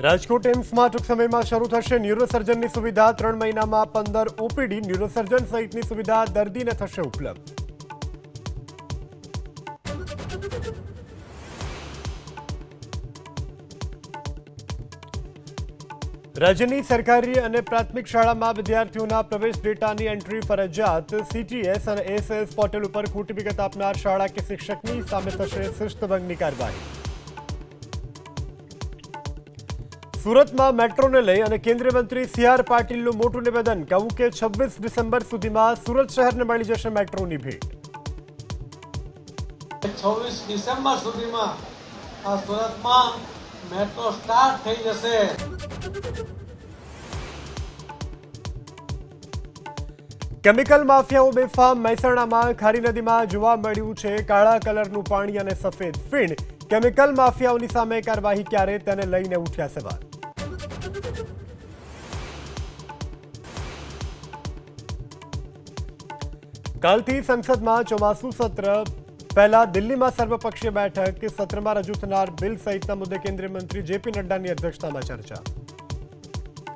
રાજકોટ એમ્સમાં ટૂંક સમયમાં શરૂ થશે ન્યુરોસર્જનની સુવિધા 3 મહિનામાં 15 ઓપીડી ન્યુરોસર્જન સહિતની સુવિધા દર્દીને થશે ઉપલબ્ધ। રાજ્યની સરકારી અને પ્રાથમિક શાળામાં વિદ્યાર્થીઓના પ્રવેશ ડેટાની એન્ટ્રી ફરજિયાત। સીટીએસ અને એસએસ પોર્ટલ ઉપર ખોટી વિગત આપનાર શાળા કે શિક્ષકની સામે થશે શિસ્તભંગની કાર્યવાહી। સુરતમાં મેટ્રોને લઈ અને કેન્દ્રીય મંત્રી સી.આર. પાટીલનું મોટું નિવેદન, કહ્યું કે 26 ડિસેમ્બર સુધીમાં સુરત શહેરને મળી જશે મેટ્રોની ભેટ। 26 ડિસેમ્બર સુધીમાં આ સુરતમાં મેટ્રો સ્ટાર્ટ થઈ જશે। કેમિકલ માફિયાઓ બેફામ। મહેસાણામાં ખારી નદીમાં જોવા મળ્યું છે કાળા કલરનું પાણી અને સફેદ ફીણ। કેમિકલ માફિયાઓની સામે કાર્યવાહી ક્યારે, તેને લઈને ઉઠ્યા સવાલ। કાલથી સંસદમાં ચોમાસુ સત્ર પહેલા દિલ્હીમાં સર્વપક્ષીય બેઠક। સત્રમાં રજૂ થનાર બિલ સહિતના મુદ્દે કેન્દ્રીય મંત્રી જેપી નડ્ડાની અધ્યક્ષતામાં ચર્ચા।